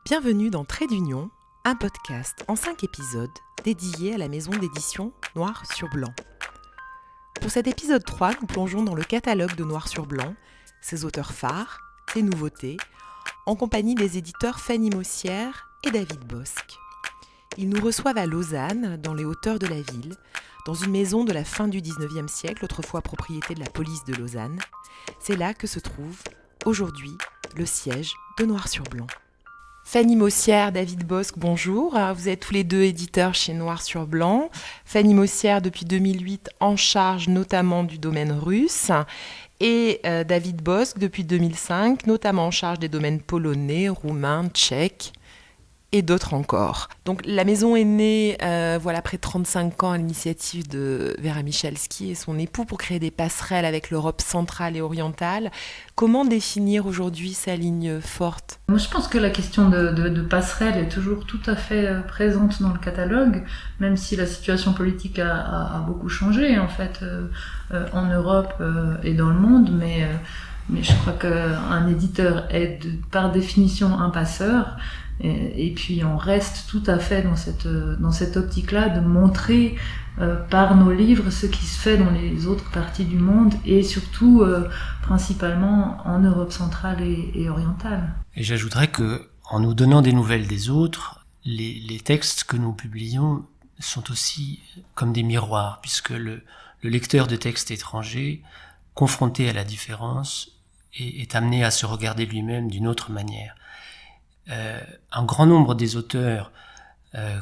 Bienvenue dans Trait d'Union, un podcast en 5 épisodes dédié à la maison d'édition Noir sur Blanc. Pour cet épisode 3, nous plongeons dans le catalogue de Noir sur Blanc, ses auteurs phares, ses nouveautés, en compagnie des éditeurs Fanny Mossière et David Bosc. Ils nous reçoivent à Lausanne, dans les hauteurs de la ville, dans une maison de la fin du XIXe siècle, autrefois propriété de la police de Lausanne. C'est là que se trouve, aujourd'hui, le siège de Noir sur Blanc. Fanny Mossière, David Bosc, bonjour. Vous êtes tous les deux éditeurs chez Noir sur Blanc. Fanny Mossière, depuis 2008, en charge notamment du domaine russe. Et David Bosc, depuis 2005, notamment en charge des domaines polonais, roumains, tchèques et d'autres encore. Donc la maison est née près de 35 ans à l'initiative de Vera Michalski et son époux pour créer des passerelles avec l'Europe centrale et orientale. Comment définir aujourd'hui sa ligne forte ? Moi, je pense que la question de passerelle est toujours tout à fait présente dans le catalogue, même si la situation politique a beaucoup changé en fait en Europe et dans le monde, mais je crois qu'un éditeur est par définition un passeur. Et puis on reste tout à fait dans cette optique-là de montrer par nos livres ce qui se fait dans les autres parties du monde et surtout principalement en Europe centrale et orientale. Et j'ajouterais que en nous donnant des nouvelles des autres, les textes que nous publions sont aussi comme des miroirs, puisque le lecteur de textes étrangers, confronté à la différence, est amené à se regarder lui-même d'une autre manière. Un grand nombre des auteurs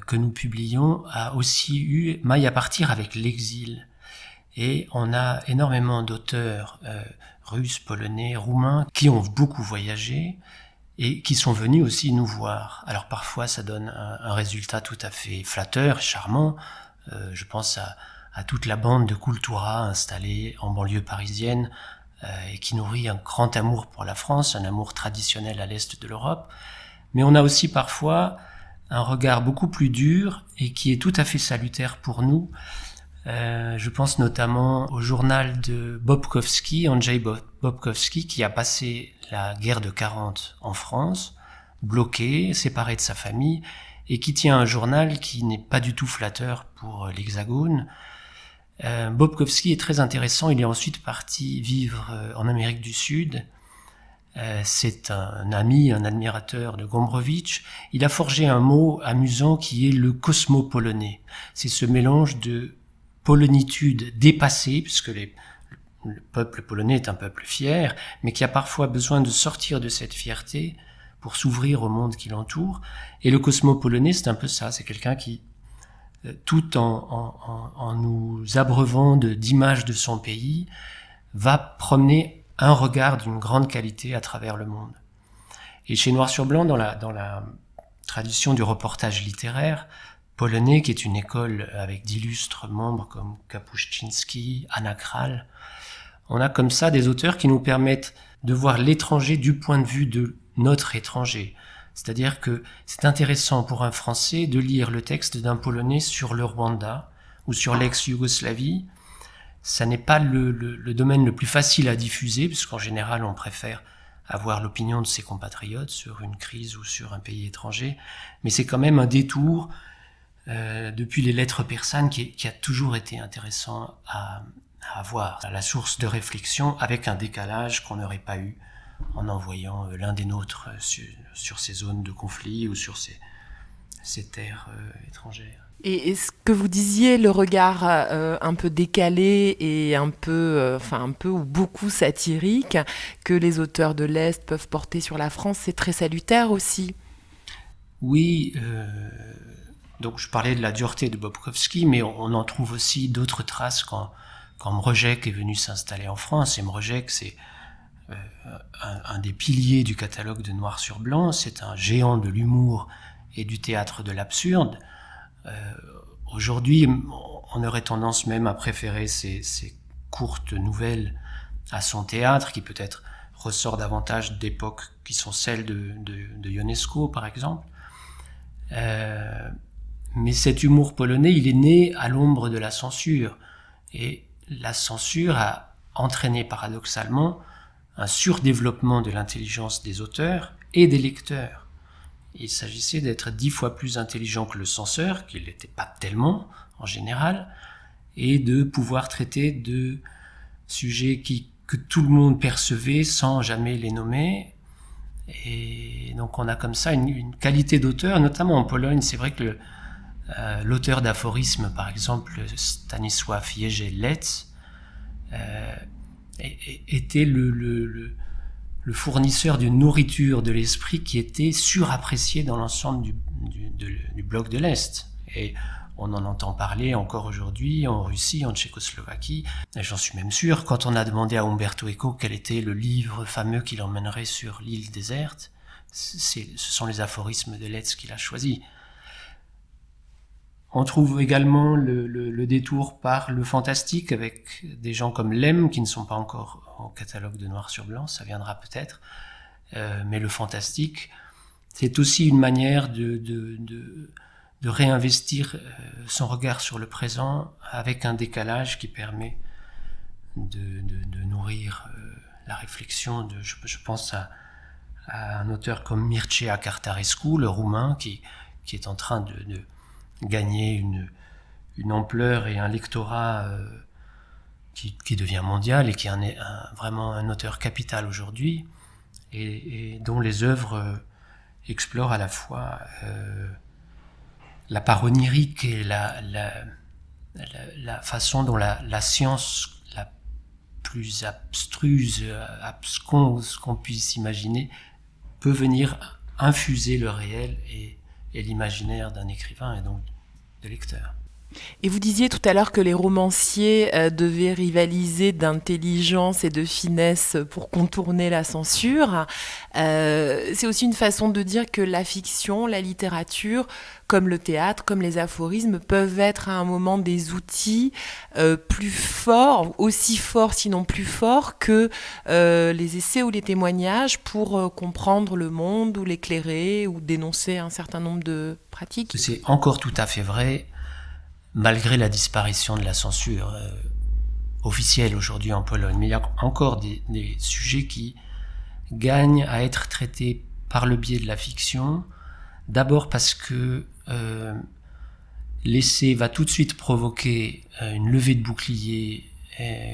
que nous publions a aussi eu maille à partir avec l'exil. Et on a énormément d'auteurs russes, polonais, roumains qui ont beaucoup voyagé et qui sont venus aussi nous voir. Alors parfois ça donne un résultat tout à fait flatteur, charmant. Je pense à toute la bande de Kultura installée en banlieue parisienne et qui nourrit un grand amour pour la France, un amour traditionnel à l'est de l'Europe. Mais on a aussi parfois un regard beaucoup plus dur et qui est tout à fait salutaire pour nous. Je pense notamment au journal de Bobkovski, Andrzej Bobkovski, qui a passé la guerre de 40 en France, bloqué, séparé de sa famille, et qui tient un journal qui n'est pas du tout flatteur pour l'Hexagone. Bobkovski est très intéressant, il est ensuite parti vivre en Amérique du Sud. C'est un ami, un admirateur de Gombrowicz. Il a forgé un mot amusant qui est le cosmopolonais. C'est ce mélange de polonitude dépassée, puisque le peuple polonais est un peuple fier, mais qui a parfois besoin de sortir de cette fierté pour s'ouvrir au monde qui l'entoure. Et le cosmopolonais, c'est un peu ça, c'est quelqu'un qui, tout en nous abreuvant d'images de son pays, va promener un regard d'une grande qualité à travers le monde. Et chez Noir sur Blanc, dans la tradition du reportage littéraire polonais, qui est une école avec d'illustres membres comme Kapuściński, Anna Kral, on a comme ça des auteurs qui nous permettent de voir l'étranger du point de vue de notre étranger. C'est-à-dire que c'est intéressant pour un Français de lire le texte d'un Polonais sur le Rwanda ou sur l'ex-Yougoslavie. Ça n'est pas le domaine le plus facile à diffuser, puisqu'en général, on préfère avoir l'opinion de ses compatriotes sur une crise ou sur un pays étranger. Mais c'est quand même un détour depuis les lettres persanes qui a toujours été intéressant à avoir. La source de réflexion avec un décalage qu'on n'aurait pas eu en envoyant l'un des nôtres sur ces zones de conflit ou sur ces terres étrangères. Et ce que vous disiez, le regard un peu décalé et un peu ou beaucoup satirique que les auteurs de l'Est peuvent porter sur la France, c'est très salutaire aussi. Oui, donc je parlais de la dureté de Bobkovski, mais on en trouve aussi d'autres traces quand Mrożek est venu s'installer en France. Et Mrożek, c'est un des piliers du catalogue de Noir sur Blanc. C'est un géant de l'humour et du théâtre de l'absurde. Aujourd'hui, on aurait tendance même à préférer ces courtes nouvelles à son théâtre, qui peut-être ressort davantage d'époques qui sont celles de Ionesco, par exemple. Mais cet humour polonais, il est né à l'ombre de la censure. Et la censure a entraîné paradoxalement un surdéveloppement de l'intelligence des auteurs et des lecteurs. Il s'agissait d'être 10 fois plus intelligent que le censeur, qu'il n'était pas tellement en général, et de pouvoir traiter de sujets que tout le monde percevait sans jamais les nommer. Et donc on a comme ça une qualité d'auteur, notamment en Pologne. C'est vrai que l'auteur d'aphorismes, par exemple Stanisław Jerzy-Lec, était le fournisseur d'une nourriture de l'esprit qui était surappréciée dans l'ensemble du bloc de l'Est. Et on en entend parler encore aujourd'hui en Russie, en Tchécoslovaquie. Et j'en suis même sûr, quand on a demandé à Umberto Eco quel était le livre fameux qui l'emmènerait sur l'île déserte, ce sont les aphorismes de Lec qu'il a choisi. On trouve également le détour par le fantastique avec des gens comme Lem qui ne sont pas encore au catalogue de Noir sur Blanc, ça viendra peut-être. Mais le fantastique, c'est aussi une manière de réinvestir son regard sur le présent avec un décalage qui permet de nourrir la réflexion. Je pense à un auteur comme Mircea Cărtărescu, le roumain, qui est en train de gagner une ampleur et un lectorat qui devient mondial et qui est vraiment un auteur capital aujourd'hui et dont les œuvres explorent à la fois la part onirique et la façon dont la science la plus abstruse, absconse qu'on puisse imaginer peut venir infuser le réel et l'imaginaire d'un écrivain et donc de lecteur. Et vous disiez tout à l'heure que les romanciers devaient rivaliser d'intelligence et de finesse pour contourner la censure. C'est aussi une façon de dire que la fiction, la littérature, comme le théâtre, comme les aphorismes, peuvent être à un moment des outils plus forts, aussi forts sinon plus forts que les essais ou les témoignages pour comprendre le monde ou l'éclairer ou dénoncer un certain nombre de pratiques. C'est encore tout à fait vrai. Malgré la disparition de la censure officielle aujourd'hui en Pologne. Mais il y a encore des sujets qui gagnent à être traités par le biais de la fiction. D'abord parce que l'essai va tout de suite provoquer une levée de bouclier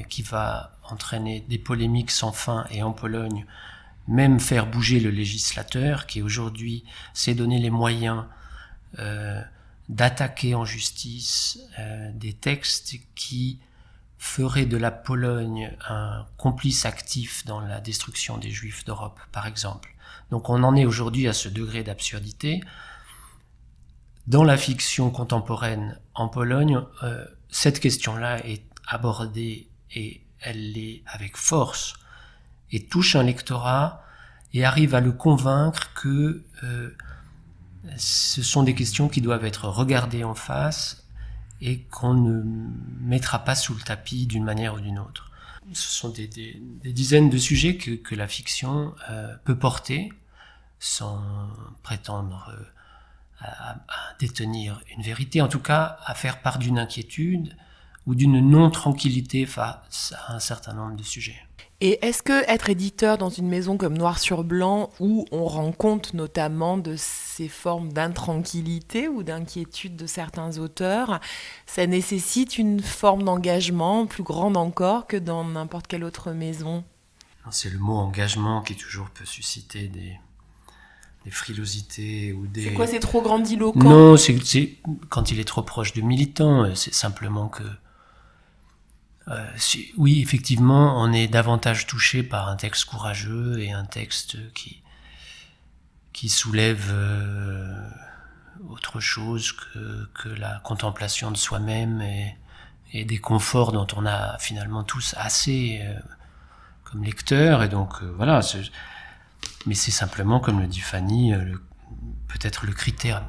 qui va entraîner des polémiques sans fin et en Pologne, même faire bouger le législateur qui aujourd'hui s'est donné les moyens d'attaquer en justice des textes qui feraient de la Pologne un complice actif dans la destruction des Juifs d'Europe, par exemple. Donc on en est aujourd'hui à ce degré d'absurdité. Dans la fiction contemporaine en Pologne, cette question-là est abordée et elle l'est avec force et touche un lectorat et arrive à le convaincre que ce sont des questions qui doivent être regardées en face et qu'on ne mettra pas sous le tapis d'une manière ou d'une autre. Ce sont des dizaines de sujets que la fiction peut porter sans prétendre à détenir une vérité, en tout cas à faire part d'une inquiétude ou d'une non-tranquillité face à un certain nombre de sujets. Et est-ce que être éditeur dans une maison comme Noir sur Blanc, où on rend compte notamment de ces formes d'intranquillité ou d'inquiétude de certains auteurs, ça nécessite une forme d'engagement plus grande encore que dans n'importe quelle autre maison? C'est le mot engagement qui toujours peut susciter des frilosités ou des... C'est quoi, c'est trop grandiloquent? Non, c'est quand il est trop proche de militants, c'est simplement que... oui, effectivement, on est davantage touché par un texte courageux et un texte qui soulève autre chose que la contemplation de soi-même et des conforts dont on a finalement tous assez comme lecteurs. Et donc, voilà. Mais c'est simplement, comme le dit Fanny, peut-être le critère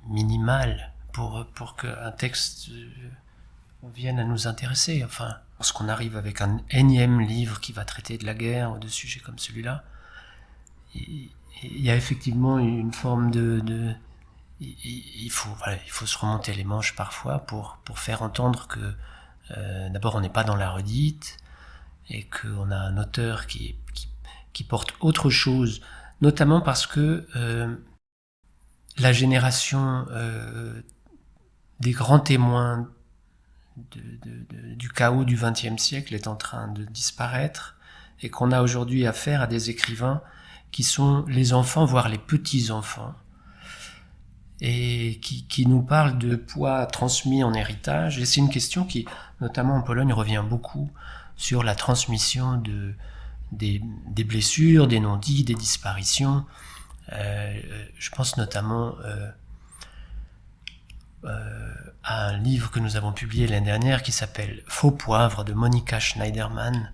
minimal pour qu'un texte... viennent à nous intéresser. Enfin, lorsqu'on arrive avec un énième livre qui va traiter de la guerre ou de sujets comme celui-là, il y a effectivement une forme il faut se remonter les manches parfois pour faire entendre que d'abord on n'est pas dans la redite et qu'on a un auteur qui porte autre chose, notamment parce que la génération des grands témoins du chaos du XXe siècle est en train de disparaître et qu'on a aujourd'hui affaire à des écrivains qui sont les enfants, voire les petits-enfants, et qui nous parlent de poids transmis en héritage. Et c'est une question qui, notamment en Pologne, revient beaucoup sur la transmission des blessures, des non-dits, des disparitions. Je pense notamment à un livre que nous avons publié l'année dernière qui s'appelle « Faux poivre » de Monika Schneiderman.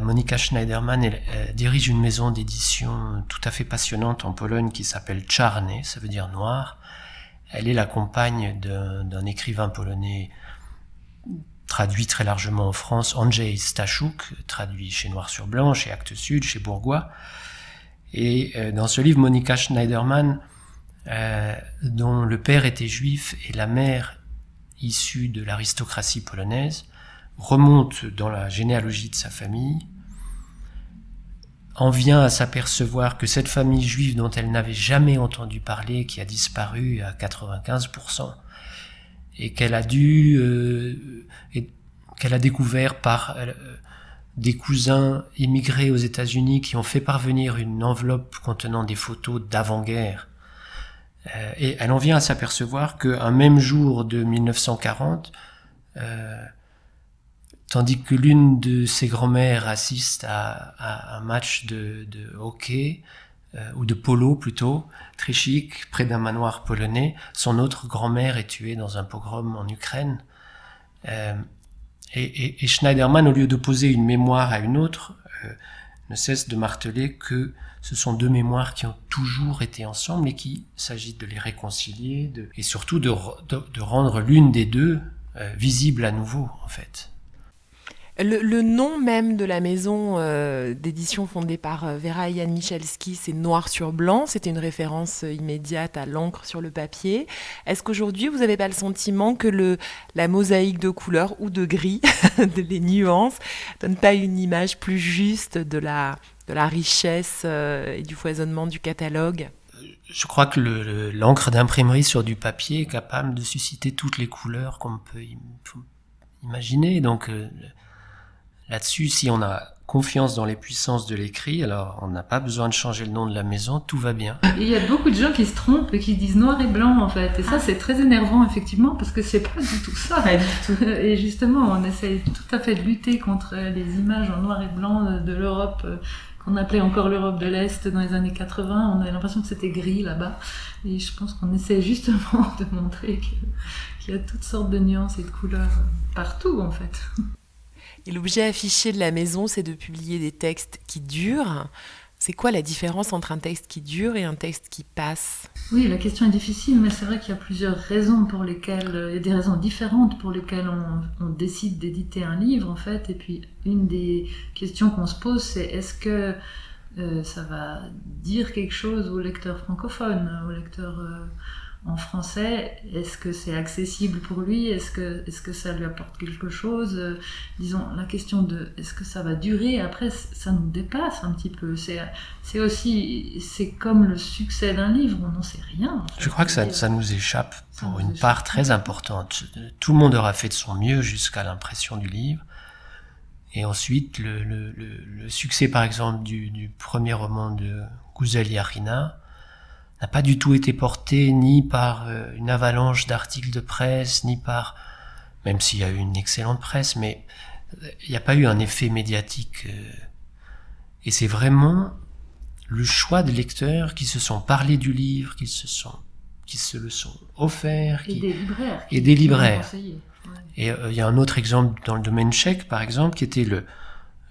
Monika Schneiderman dirige une maison d'édition tout à fait passionnante en Pologne qui s'appelle Czarny, ça veut dire noir. Elle est la compagne d'un écrivain polonais traduit très largement en France, Andrzej Staszuk, traduit chez Noir sur Blanc, chez Actes Sud, chez Bourgois. Et dans ce livre, Monika Schneiderman, dont le père était juif et la mère issue de l'aristocratie polonaise, remonte dans la généalogie de sa famille, en vient à s'apercevoir que cette famille juive dont elle n'avait jamais entendu parler, qui a disparu à 95%, et qu'elle a qu'elle a découvert par des cousins immigrés aux États-Unis qui ont fait parvenir une enveloppe contenant des photos d'avant-guerre. Et elle en vient à s'apercevoir qu'un même jour de 1940, tandis que l'une de ses grand-mères assiste à un match de hockey, ou de polo plutôt, très chic, près d'un manoir polonais, son autre grand-mère est tuée dans un pogrom en Ukraine. Et Schneiderman, au lieu d'opposer une mémoire à une autre, ne cesse de marteler que ce sont deux mémoires qui ont toujours été ensemble et qu'il s'agit de les réconcilier et surtout de rendre l'une des deux visible à nouveau, en fait. Le nom même de la maison d'édition fondée par Vera et Jan Michalski, c'est Noir sur Blanc. C'était une référence immédiate à l'encre sur le papier. Est-ce qu'aujourd'hui, vous n'avez pas le sentiment que la mosaïque de couleurs ou de gris, les nuances, ne donne pas une image plus juste de la richesse et du foisonnement du catalogue ? Je crois que l'encre d'imprimerie sur du papier est capable de susciter toutes les couleurs qu'on peut imaginer. Donc, là-dessus, si on a confiance dans les puissances de l'écrit, alors on n'a pas besoin de changer le nom de la maison, tout va bien. Et il y a beaucoup de gens qui se trompent et qui disent noir et blanc en fait. Et ça, c'est très énervant effectivement parce que c'est pas du tout ça. Pas du tout. Et justement, on essaye tout à fait de lutter contre les images en noir et blanc de l'Europe qu'on appelait encore l'Europe de l'Est dans les années 80. On avait l'impression que c'était gris là-bas. Et je pense qu'on essaie justement de montrer qu'il y a toutes sortes de nuances et de couleurs partout en fait. Et l'objet affiché de la maison, c'est de publier des textes qui durent. C'est quoi la différence entre un texte qui dure et un texte qui passe ? Oui, la question est difficile, mais c'est vrai qu'il y a plusieurs raisons pour lesquelles, il y a des raisons différentes pour lesquelles on décide d'éditer un livre, en fait. Et puis, une des questions qu'on se pose, c'est est-ce que ça va dire quelque chose au lecteur francophone, au lecteur en français, est-ce que c'est accessible pour lui, est-ce que ça lui apporte quelque chose, disons la question de est-ce que ça va durer, après ça nous dépasse un petit peu, c'est comme le succès d'un livre, on n'en sait rien en fait. Je crois que ça nous échappe pour une part très importante. Tout le monde aura fait de son mieux jusqu'à l'impression du livre, et ensuite le succès par exemple du premier roman de Güzel Yarina n'a pas du tout été porté ni par une avalanche d'articles de presse, ni par, même s'il y a eu une excellente presse, mais il n'y a pas eu un effet médiatique. Et c'est vraiment le choix de lecteurs qui se sont parlé du livre, qui se le sont offerts. Et des libraires. Et il y a un autre exemple dans le domaine tchèque, par exemple, qui était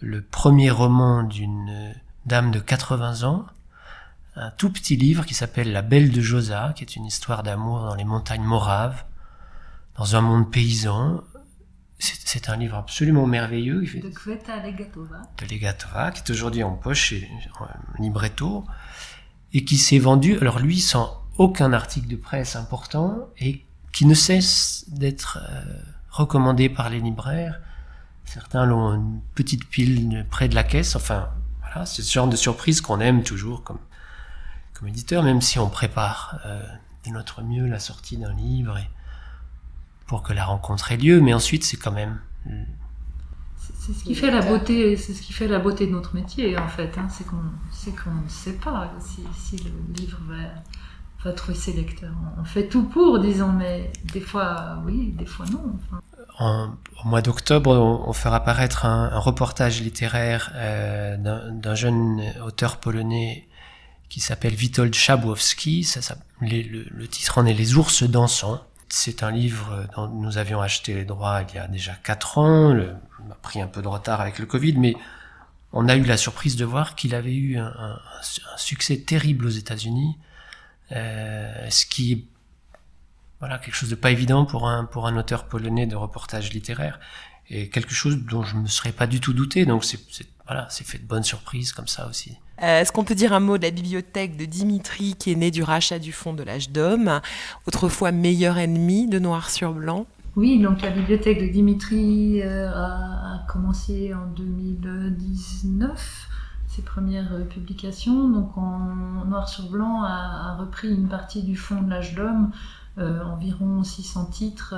le premier roman d'une dame de 80 ans, un tout petit livre qui s'appelle La Belle de Josa, qui est une histoire d'amour dans les montagnes moraves, dans un monde paysan. C'est un livre absolument merveilleux. De Květa Legatova. De Legatova, qui est aujourd'hui en poche chez Libretto, et qui s'est vendu, alors lui, sans aucun article de presse important, et qui ne cesse d'être recommandé par les libraires. Certains l'ont une petite pile près de la caisse. Enfin, voilà, c'est ce genre de surprise qu'on aime toujours, comme comme éditeur, même si on prépare de notre mieux la sortie d'un livre pour que la rencontre ait lieu, mais ensuite c'est quand même... C'est ce qui fait la beauté, c'est ce qui fait la beauté de notre métier en fait, hein, c'est qu'on ne sait pas si le livre va trouver ses lecteurs. On fait tout pour, disons, mais des fois oui, des fois non. Enfin. Au mois d'octobre, on fera paraître un reportage littéraire d'un jeune auteur polonais qui s'appelle Witold Szabłowski. Le titre en est Les ours dansants. C'est un livre dont nous avions acheté les droits il y a déjà 4 ans. On a pris un peu de retard avec le Covid, mais on a eu la surprise de voir qu'il avait eu un succès terrible aux États-Unis, ce qui est quelque chose de pas évident pour un auteur polonais de reportage littéraire, et quelque chose dont je me serais pas du tout douté. Donc c'est fait de bonnes surprises comme ça aussi. Est-ce qu'on peut dire un mot de la bibliothèque de Dimitri, qui est née du rachat du fonds de l'Âge d'Homme, autrefois meilleur ennemi de Noir sur Blanc? Oui, donc la bibliothèque de Dimitri a commencé en 2019, ses premières publications. Donc Noir sur Blanc a repris une partie du fonds de l'Âge d'Homme, environ 600 titres,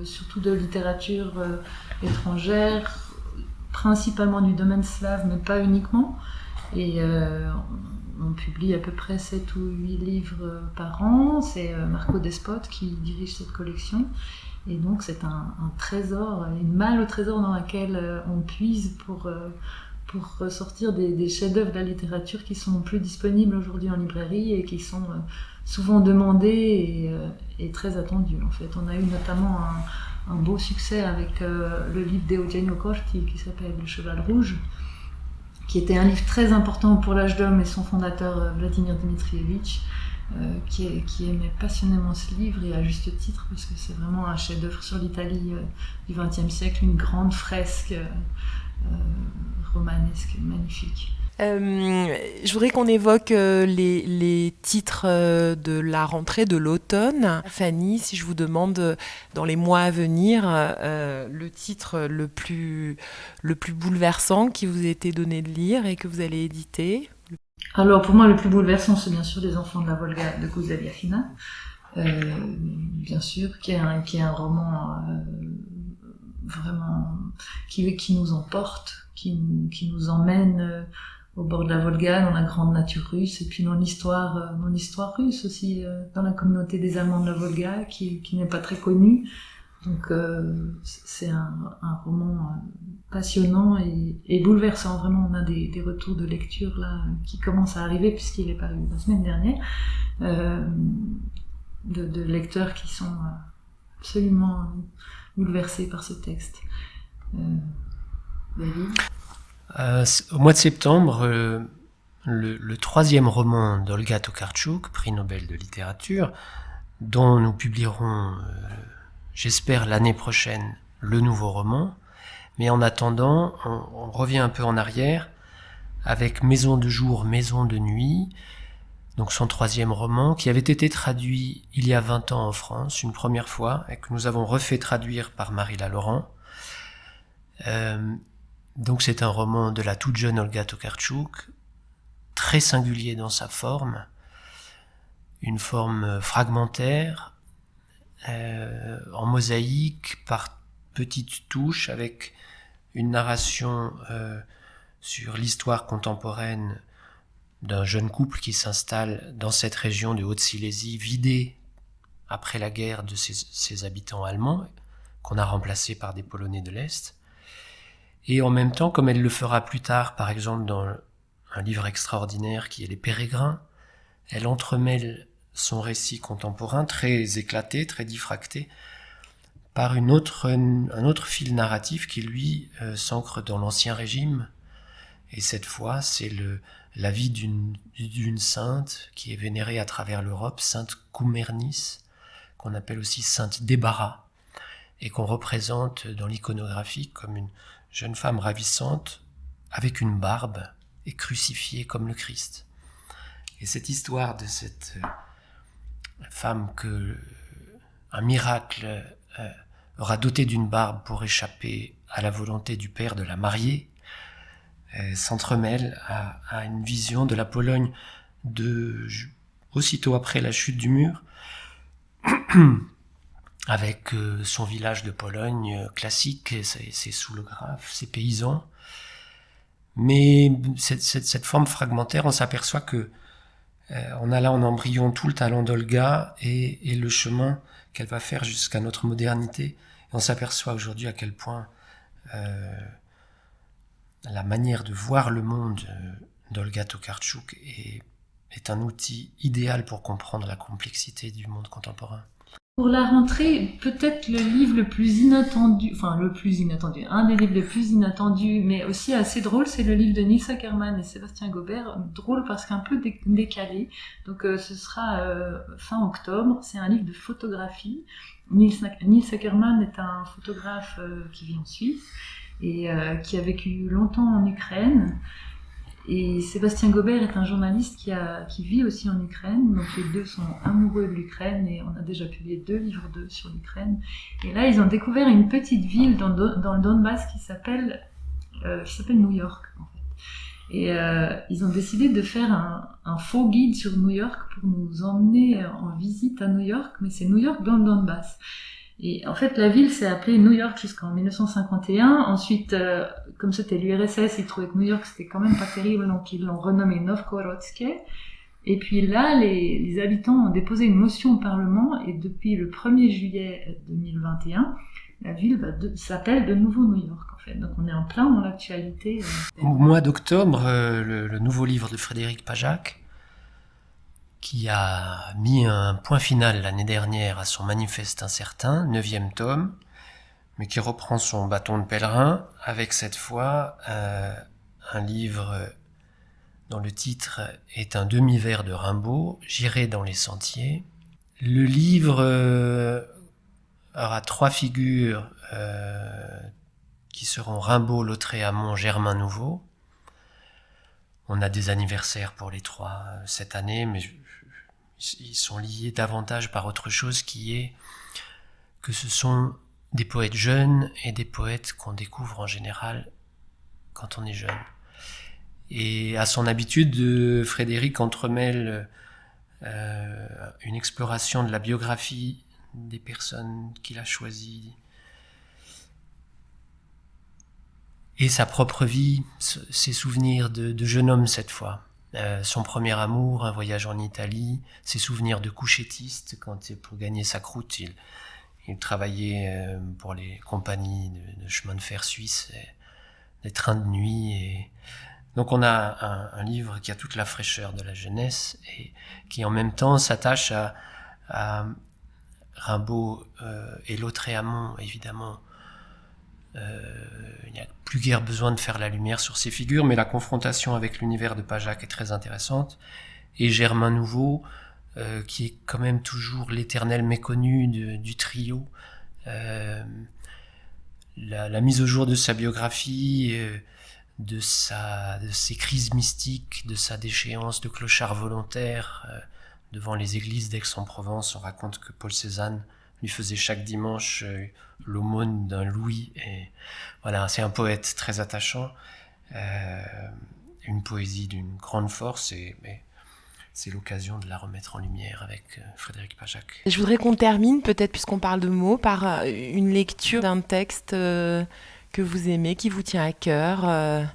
surtout de littérature étrangère, principalement du domaine slave, mais pas uniquement. Et on publie à peu près 7 ou 8 livres par an. C'est Marco Despot qui dirige cette collection. Et donc c'est un trésor, une malle au trésor dans laquelle on puise pour ressortir des chefs-d'œuvre de la littérature qui sont plus disponibles aujourd'hui en librairie et qui sont souvent demandés et très attendus. En fait, on a eu notamment un beau succès avec le livre d'Eugenio Corti qui s'appelle Le Cheval Rouge, qui était un livre très important pour l'Âge d'Homme et son fondateur Vladimir Dmitrievitch, qui aimait passionnément ce livre, et à juste titre, parce que c'est vraiment un chef-d'œuvre sur l'Italie du XXe siècle, une grande fresque romanesque magnifique. Je voudrais qu'on évoque les titres de la rentrée de l'automne. Fanny, si je vous demande dans les mois à venir le titre le plus bouleversant qui vous a été donné de lire et que vous allez éditer. Alors pour moi le plus bouleversant, c'est bien sûr Les Enfants de la Volga de Kuzia Liachina, bien sûr, qui est un roman vraiment qui nous emporte, qui nous emmène au bord de la Volga, dans la grande nature russe, et puis dans l'histoire russe aussi, dans la communauté des Allemands de la Volga, qui n'est pas très connue. Donc c'est un roman passionnant et bouleversant. Vraiment, on a des retours de lecture là qui commencent à arriver, puisqu'il est paru la semaine dernière, de lecteurs qui sont absolument bouleversés par ce texte. David ? Au mois de septembre, le 3e roman d'Olga Tokarczuk, prix Nobel de littérature, dont nous publierons, j'espère l'année prochaine, le nouveau roman. Mais en attendant, on revient un peu en arrière avec Maison de jour, Maison de nuit, donc son 3e roman, qui avait été traduit il y a 20 ans en France, une première fois, et que nous avons refait traduire par Marie Laurent. Donc c'est un roman de la toute jeune Olga Tokarczuk, très singulier dans sa forme, une forme fragmentaire, en mosaïque, par petites touches, avec une narration sur l'histoire contemporaine d'un jeune couple qui s'installe dans cette région de Haute-Silésie, vidée après la guerre de ses habitants allemands, qu'on a remplacés par des Polonais de l'Est. Et en même temps, comme elle le fera plus tard, par exemple dans un livre extraordinaire qui est Les Pérégrins, elle entremêle son récit contemporain, très éclaté, très diffracté, par un autre fil narratif qui, lui, s'ancre dans l'Ancien Régime. Et cette fois, c'est la vie d'une sainte qui est vénérée à travers l'Europe, Sainte Koumernis, qu'on appelle aussi Sainte Débarras, et qu'on représente dans l'iconographie comme une jeune femme ravissante avec une barbe et crucifiée comme le Christ. Et cette histoire de cette femme que un miracle aura dotée d'une barbe pour échapper à la volonté du père de la marier s'entremêle à une vision de la Pologne aussitôt après la chute du mur, avec son village de Pologne classique, ses soulographes, ses paysans. Mais cette forme fragmentaire, on s'aperçoit que on a là en embryon tout le talent d'Olga et le chemin qu'elle va faire jusqu'à notre modernité. Et on s'aperçoit aujourd'hui à quel point la manière de voir le monde d'Olga Tokarczuk est un outil idéal pour comprendre la complexité du monde contemporain. Pour la rentrée, peut-être le livre le plus inattendu, un des livres les plus inattendus, mais aussi assez drôle, c'est le livre de Nils Ackermann et Sébastien Gaubert. Drôle parce qu'un peu décalé. Donc ce sera fin octobre. C'est un livre de photographie. Nils Ackermann est un photographe qui vit en Suisse et qui a vécu longtemps en Ukraine. Et Sébastien Gaubert est un journaliste qui vit aussi en Ukraine, donc les deux sont amoureux de l'Ukraine et on a déjà publié 2 livres d'eux sur l'Ukraine. Et là, ils ont découvert une petite ville dans le Donbass qui s'appelle New York, en fait. Et ils ont décidé de faire un faux guide sur New York pour nous emmener en visite à New York, mais c'est New York dans le Donbass. Et en fait, la ville s'est appelée New York jusqu'en 1951. Ensuite, comme c'était l'URSS, ils trouvaient que New York c'était quand même pas terrible, donc ils l'ont renommé Novgorodsk. Et puis là, les habitants ont déposé une motion au Parlement, et depuis le 1er juillet 2021, la ville s'appelle de nouveau New York, en fait. Donc on est en plein dans l'actualité. Au mois d'octobre, le nouveau livre de Frédéric Pajac, qui a mis un point final l'année dernière à son Manifeste incertain, 9e tome, mais qui reprend son bâton de pèlerin, avec cette fois un livre dont le titre est un demi-vers de Rimbaud, J'irai dans les sentiers. Le livre aura 3 figures qui seront Rimbaud, Lautréamont, Germain Nouveau. On a des anniversaires pour les 3 cette année, mais ils sont liés davantage par autre chose, qui est que ce sont des poètes jeunes et des poètes qu'on découvre en général quand on est jeune. Et à son habitude, Frédéric entremêle une exploration de la biographie des personnes qu'il a choisies et sa propre vie, ses souvenirs de jeune homme cette fois. Son premier amour, un voyage en Italie, ses souvenirs de couchettiste quand pour gagner sa croûte, il travaillait pour les compagnies de chemin de fer suisses, des trains de nuit. Et donc on a un livre qui a toute la fraîcheur de la jeunesse et qui en même temps s'attache à Rimbaud et Lautréamont, évidemment. Il n'y a plus guère besoin de faire la lumière sur ces figures, mais la confrontation avec l'univers de Pajac est très intéressante. Et Germain Nouveau, qui est quand même toujours l'éternel méconnu du trio. La mise au jour de sa biographie, de ses crises mystiques, de sa déchéance de clochard volontaire devant les églises d'Aix-en-Provence. On raconte que Paul Cézanne lui faisait chaque dimanche l'aumône d'un louis. Et voilà, c'est un poète très attachant, une poésie d'une grande force, mais c'est l'occasion de la remettre en lumière avec Frédéric Pajac. Je voudrais qu'on termine, peut-être puisqu'on parle de mots, par une lecture d'un texte que vous aimez, qui vous tient à cœur.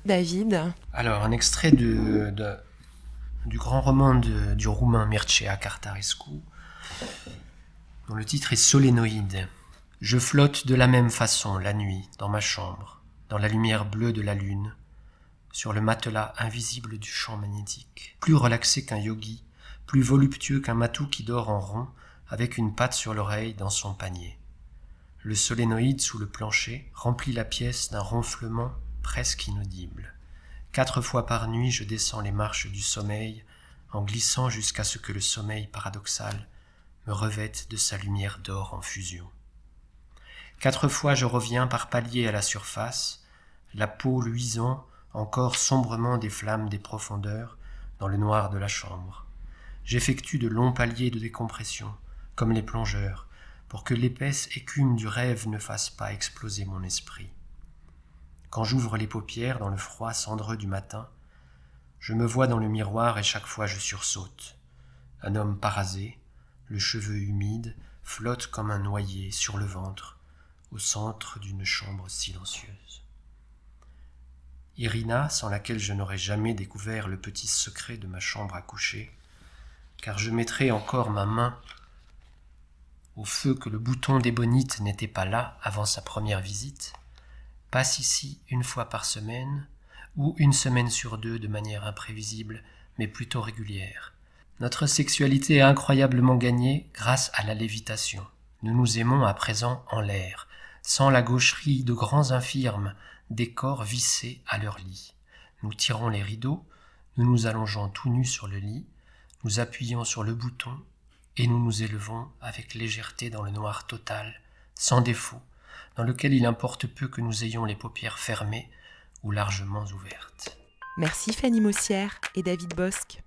David ? Alors, un extrait du grand roman du roumain Mircea Cartarescu, dont le titre est Solénoïde. Je flotte de la même façon la nuit dans ma chambre, dans la lumière bleue de la lune, sur le matelas invisible du champ magnétique, plus relaxé qu'un yogi, plus voluptueux qu'un matou qui dort en rond, avec une patte sur l'oreille dans son panier. Le solénoïde sous le plancher remplit la pièce d'un ronflement presque inaudible. 4 fois par nuit, je descends les marches du sommeil, en glissant jusqu'à ce que le sommeil paradoxal me revête de sa lumière d'or en fusion. 4 fois je reviens par paliers à la surface, la peau luisant encore sombrement des flammes des profondeurs dans le noir de la chambre. J'effectue de longs paliers de décompression, comme les plongeurs, pour que l'épaisse écume du rêve ne fasse pas exploser mon esprit. Quand j'ouvre les paupières dans le froid cendreux du matin, Je me vois dans le miroir et chaque fois je sursaute. Un homme parasé, le cheveu humide, flotte comme un noyé sur le ventre, au centre d'une chambre silencieuse. Irina, sans laquelle je n'aurais jamais découvert le petit secret de ma chambre à coucher, car je mettrais encore ma main au feu que le bouton d'ébonite n'était pas là avant sa première visite, passe ici une fois par semaine ou une semaine sur 2 de manière imprévisible mais plutôt régulière. Notre sexualité est incroyablement gagnée grâce à la lévitation. Nous nous aimons à présent en l'air, sans la gaucherie de grands infirmes, des corps vissés à leur lit. Nous tirons les rideaux, nous nous allongeons tout nus sur le lit, nous appuyons sur le bouton et nous nous élevons avec légèreté dans le noir total, sans défaut, dans lequel il importe peu que nous ayons les paupières fermées ou largement ouvertes. Merci Fanny Maussière et David Bosque.